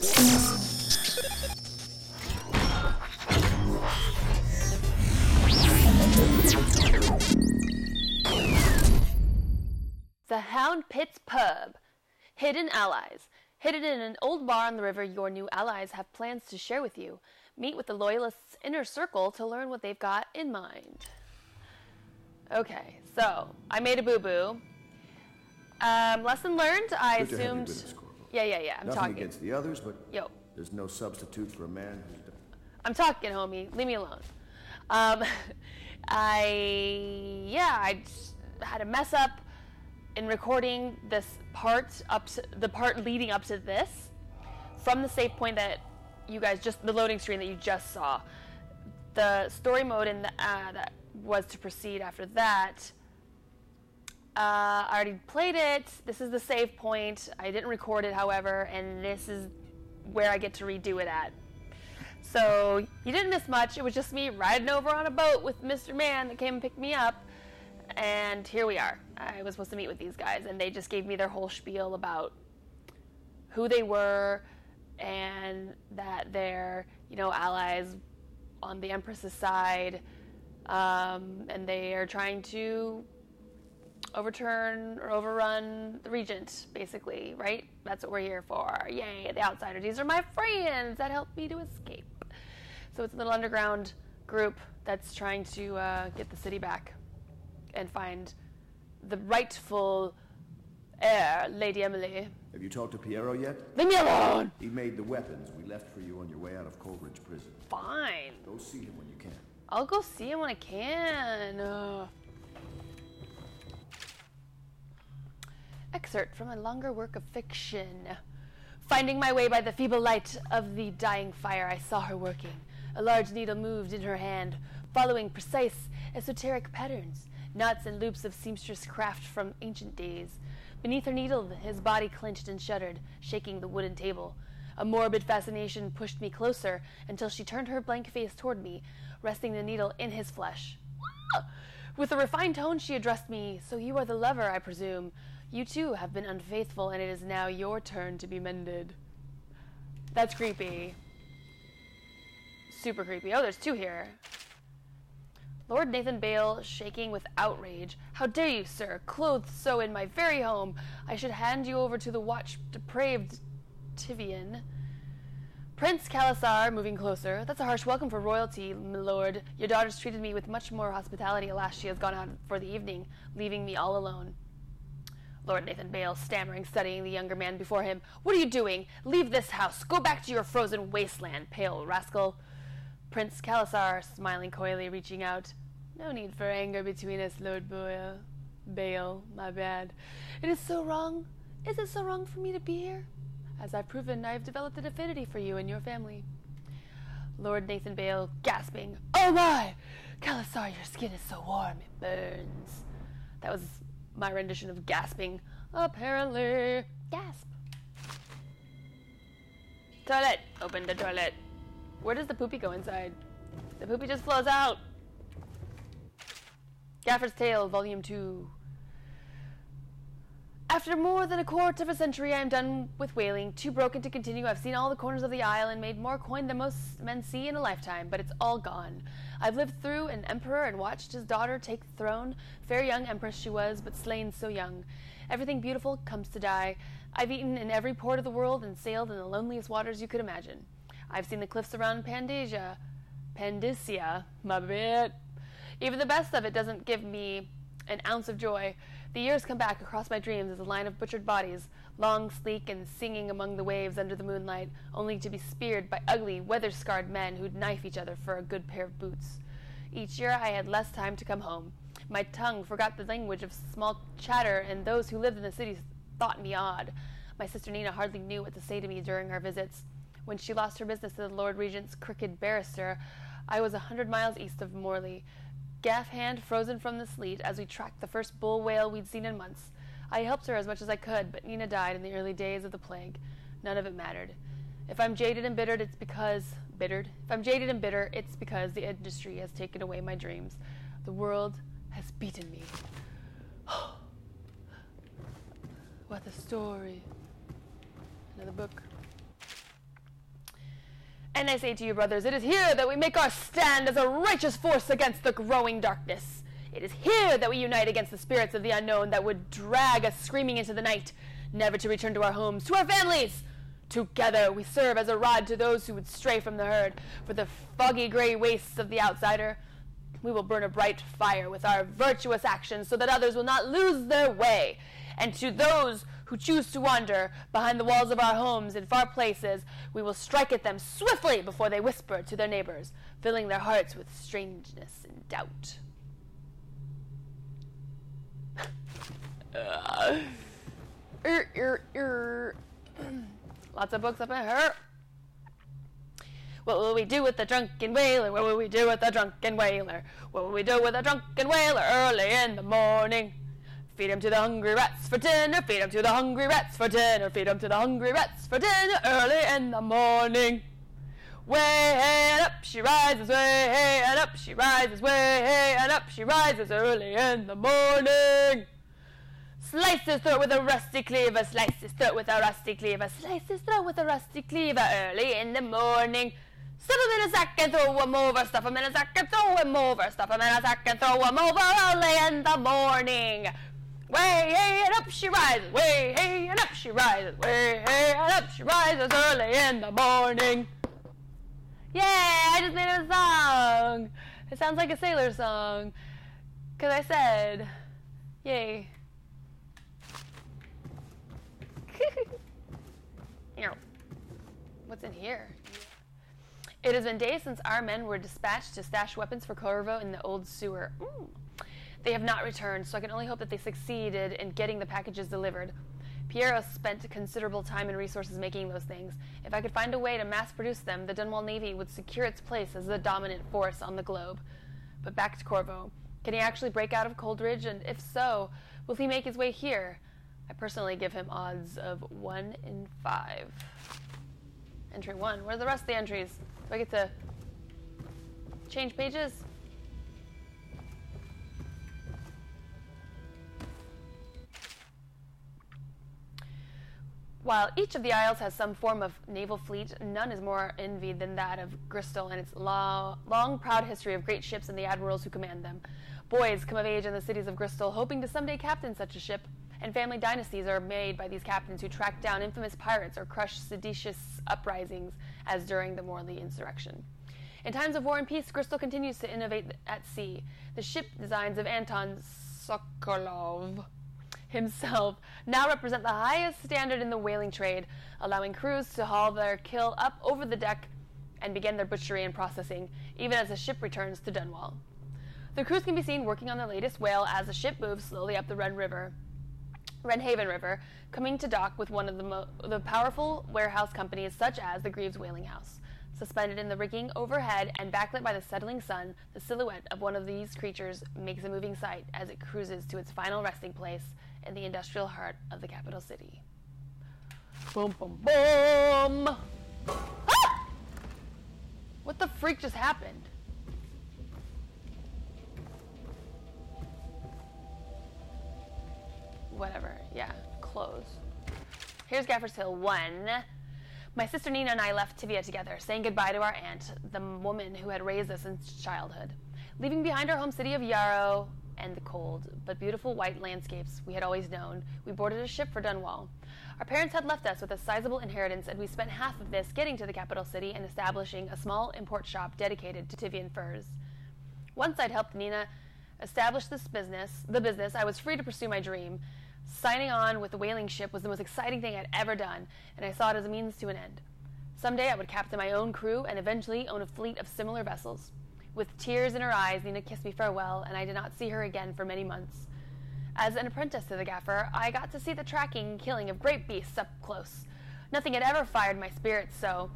The Hound Pit's Pub. Hidden allies. Hidden in an old bar on the river, your new allies have plans to share with you. Meet with the Loyalists' inner circle to learn what they've got in mind. Okay, so I made a boo-boo. Lesson learned, I Good to have you assumed... with us, Corporal. Yeah, I'm Nothing talking. against the others, but Yo. there's no substitute for a man who's... I'm talking, homie. Leave me alone. I just had a mess up in recording this part the part leading up to this from the save point that you guys the loading screen that you just saw. The story mode in the that was to proceed after that. I already played it. This is the save point. I didn't record it, however, and this is where I get to redo it at. So you didn't miss much. It was just me riding over on a boat with Mr. Man that came and picked me up. And here we are. I was supposed to meet with these guys, and they just gave me their whole spiel about who they were and that they're, allies on the Empress's side, and they are trying to overturn or overrun the Regent, basically, right? That's what we're here for. Yay, the outsiders. These are my friends that helped me to escape. So it's a little underground group that's trying to get the city back and find the rightful heir, Lady Emily. Have you talked to Piero yet? Leave me alone! He made the weapons we left for you on your way out of Coleridge Prison. Fine. Go see him when you can. I'll go see him when I can. Excerpt from a longer work of fiction. Finding my way by the feeble light of the dying fire, I saw her working. A large needle moved in her hand, following precise, esoteric patterns, knots and loops of seamstress craft from ancient days. Beneath her needle, his body clenched and shuddered, shaking the wooden table. A morbid fascination pushed me closer until she turned her blank face toward me, resting the needle in his flesh. With a refined tone, she addressed me. So you are the lover, I presume. You too have been unfaithful, and it is now your turn to be mended. That's creepy. Super creepy. Oh, there's two here. Lord Nathan Bale, shaking with outrage. How dare you, sir, clothed so in my very home. I should hand you over to the watch-depraved Tyvian. Prince Calasar, moving closer. That's a harsh welcome for royalty, my lord. Your daughter's treated me with much more hospitality. Alas, she has gone out for the evening, leaving me all alone. Lord Nathan Bale, stammering, studying the younger man before him. What are you doing? Leave this house. Go back to your frozen wasteland, pale rascal. Prince Calasar, smiling coyly, reaching out. No need for anger between us, Lord Bale, my bad. It is so wrong. Is it so wrong for me to be here? As I've proven, I have developed an affinity for you and your family. Lord Nathan Bale, gasping. Oh my! Calasar, your skin is so warm, it burns. That was my rendition of gasping. Apparently. Gasp. Toilet. Open the toilet. Where does the poopy go inside? The poopy just flows out. Gaffer's Tale, Volume 2. After more than a quarter of a century, I am done with whaling. Too broken to continue. I've seen all the corners of the isle and made more coin than most men see in a lifetime, but it's all gone. I've lived through an emperor and watched his daughter take the throne. Fair young empress she was, but slain so young. Everything beautiful comes to die. I've eaten in every port of the world and sailed in the loneliest waters you could imagine. I've seen the cliffs around Pandysia, my bad. Even the best of it doesn't give me an ounce of joy. The years come back across my dreams as a line of butchered bodies, long, sleek, and singing among the waves under the moonlight, only to be speared by ugly, weather-scarred men who'd knife each other for a good pair of boots. Each year I had less time to come home. My tongue forgot the language of small chatter, and those who lived in the cities thought me odd. My sister Nina hardly knew what to say to me during our visits. When she lost her business to the Lord Regent's crooked barrister, I was 100 miles east of Morley, gaff hand frozen from the sleet as we tracked the first bull whale we'd seen in months. I helped her as much as I could, but Nina died in the early days of the plague. None of it mattered. If I'm jaded and bitter, it's because the industry has taken away my dreams. The world has beaten me. What a story. Another book. And I say to you, brothers, it is here that we make our stand as a righteous force against the growing darkness. It is here that we unite against the spirits of the unknown that would drag us screaming into the night, never to return to our homes, to our families. Together we serve as a rod to those who would stray from the herd. For the foggy gray wastes of the outsider, we will burn a bright fire with our virtuous actions so that others will not lose their way. And to those who choose to wander behind the walls of our homes in far places, we will strike at them swiftly before they whisper to their neighbors, filling their hearts with strangeness and doubt. Lots of books up in her. What will we do with the drunken whaler? What will we do with the drunken whaler? What will we do with the drunken whaler early in the morning? Feed him to the hungry rats for dinner. Feed him to the hungry rats for dinner. Feed him to the hungry rats for dinner early in the morning. Way and up she rises, way and up she rises, way and up she rises early in the morning. Slice his throat with a rusty cleaver, slice his throat with a rusty cleaver, slice his throat with a rusty cleaver early in the morning. Stuff him in a sack and throw him over, stuff him in a sack and throw him over, stuff him in a sack and throw him over early in the morning. Way and up she rises, way and up she rises, way and up she rises early in the morning. Yay, I just made a song. It sounds like a sailor song. Because I said, yay. What's in here? It has been days since our men were dispatched to stash weapons for Corvo in the old sewer. They have not returned, so I can only hope that they succeeded in getting the packages delivered. Piero spent considerable time and resources making those things. If I could find a way to mass-produce them, the Dunwall Navy would secure its place as the dominant force on the globe. But back to Corvo. Can he actually break out of Coldridge, and if so, will he make his way here? I personally give him odds of 1 in 5. Entry 1. Where are the rest of the entries? Do I get to change pages? While each of the isles has some form of naval fleet, none is more envied than that of Bristol and its long, proud history of great ships and the admirals who command them. Boys come of age in the cities of Bristol, hoping to someday captain such a ship, and family dynasties are made by these captains who track down infamous pirates or crush seditious uprisings, as during the Morley insurrection. In times of war and peace, Bristol continues to innovate at sea. The ship designs of Anton Sokolov himself now represent the highest standard in the whaling trade, allowing crews to haul their kill up over the deck and begin their butchery and processing, even as the ship returns to Dunwall. The crews can be seen working on the latest whale as the ship moves slowly up the Wrenhaven River, coming to dock with one of the powerful warehouse companies such as the Greaves Whaling House. Suspended in the rigging overhead and backlit by the setting sun, the silhouette of one of these creatures makes a moving sight as it cruises to its final resting place in the industrial heart of the capital city. Boom, boom, boom! Ah! What the freak just happened? Whatever, yeah, close. Here's Gaffers Hill 1. My sister Nina and I left TYVIA together, saying goodbye to our aunt, the woman who had raised us since childhood. Leaving behind our home city of Yarrow and the cold, but beautiful white landscapes we had always known, we boarded a ship for Dunwall. Our parents had left us with a sizable inheritance, and we spent half of this getting to the capital city and establishing a small import shop dedicated to TYVIAN furs. Once I'd helped Nina establish the business, I was free to pursue my dream. Signing on with the whaling ship was the most exciting thing I'd ever done, and I saw it as a means to an end. Someday I would captain my own crew and eventually own a fleet of similar vessels. With tears in her eyes, Nina kissed me farewell, and I did not see her again for many months. As an apprentice to the gaffer, I got to see the tracking and killing of great beasts up close. Nothing had ever fired my spirits so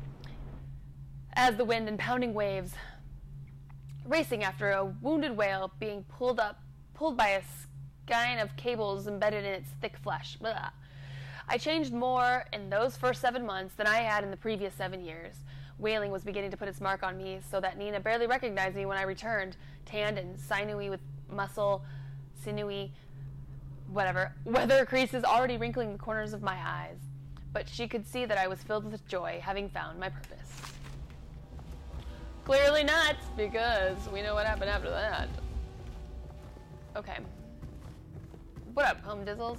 as the wind and pounding waves, racing after a wounded whale being pulled by a skein of cables embedded in its thick flesh. Blah. I changed more in those first 7 months than I had in the previous 7 years. Whaling was beginning to put its mark on me, so that Nina barely recognized me when I returned, tanned and sinewy with weather creases already wrinkling the corners of my eyes. But she could see that I was filled with joy, having found my purpose. Clearly not, because we know what happened after that. Okay. What up, home dizzles?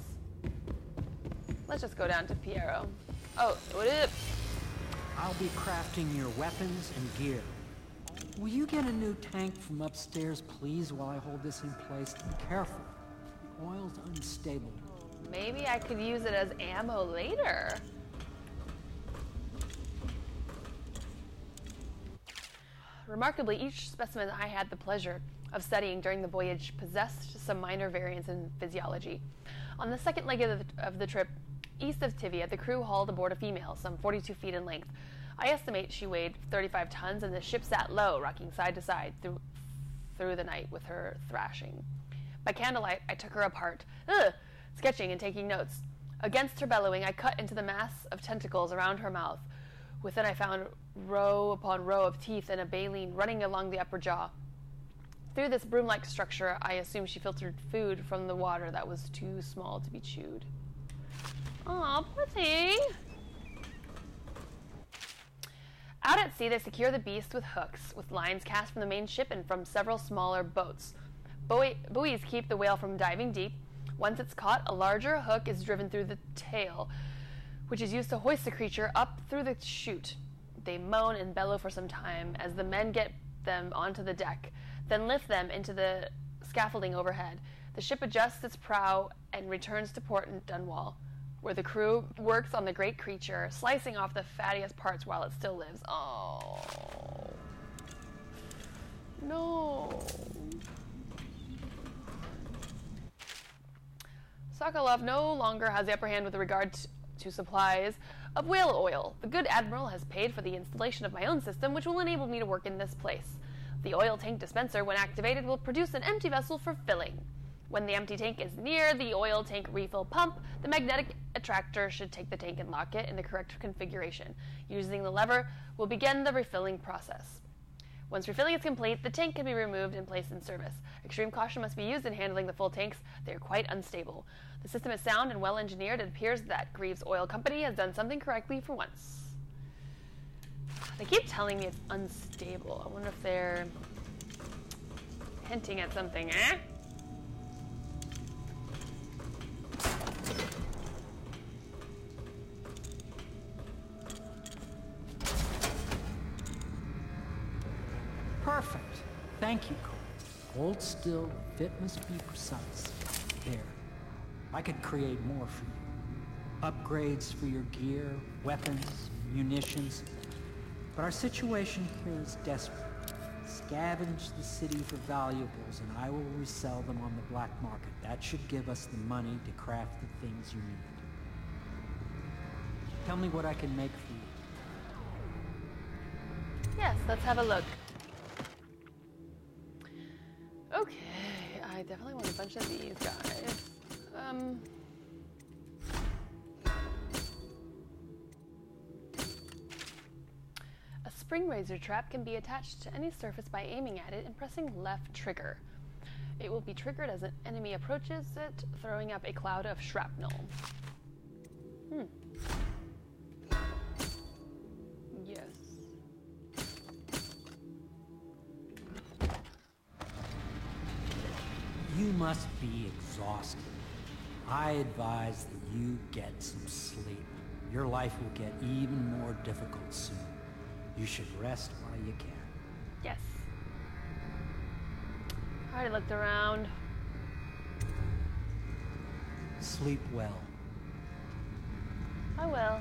Let's just go down to Piero. Oh, what up? I'll be crafting your weapons and gear. Will you get a new tank from upstairs, please, while I hold this in place? Be careful. The oil's unstable. Maybe I could use it as ammo later. Remarkably, each specimen I had the pleasure of studying during the voyage possessed some minor variants in physiology. On the second leg of the trip, east of TYVIA, the crew hauled aboard a female, some 42 feet in length. I estimate she weighed 35 tons, and the ship sat low, rocking side to side through the night with her thrashing. By candlelight, I took her apart, sketching and taking notes. Against her bellowing, I cut into the mass of tentacles around her mouth. Within, I found row upon row of teeth and a baleen running along the upper jaw. Through this broom-like structure, I assumed she filtered food from the water that was too small to be chewed. Aw, poor thing. Out at sea, they secure the beast with hooks, with lines cast from the main ship and from several smaller boats. Buoys keep the whale from diving deep. Once it's caught, a larger hook is driven through the tail, which is used to hoist the creature up through the chute. They moan and bellow for some time as the men get them onto the deck, then lift them into the scaffolding overhead. The ship adjusts its prow and returns to port in Dunwall, where the crew works on the great creature, slicing off the fattiest parts while it still lives. Oh. No. Sokolov no longer has the upper hand with regard to supplies of whale oil. The good admiral has paid for the installation of my own system, which will enable me to work in this place. The oil tank dispenser, when activated, will produce an empty vessel for filling. When the empty tank is near the oil tank refill pump, the magnetic attractor should take the tank and lock it in the correct configuration. Using the lever will begin the refilling process. Once refilling is complete, the tank can be removed and placed in service. Extreme caution must be used in handling the full tanks. They are quite unstable. The system is sound and well engineered. It appears that Greaves Oil Company has done something correctly for once. They keep telling me it's unstable. I wonder if they're hinting at something, eh? Perfect. Thank you, Cole. Hold still, fit must be precise. There. I could create more for you. Upgrades for your gear, weapons, munitions. But our situation here is desperate. Scavenge the city for valuables and I will resell them on the black market. That should give us the money to craft the things you need. Tell me what I can make for you. Yes, let's have a look. Okay, I definitely want a bunch of these guys. A SPRINGRAZOR trap can be attached to any surface by aiming at it and pressing left trigger. It will be triggered as an enemy approaches it, throwing up a cloud of shrapnel. Yes. You must be exhausted. I advise that you get some sleep. Your life will get even more difficult soon. You should rest while you can. Yes. I already looked around. Sleep well. I will.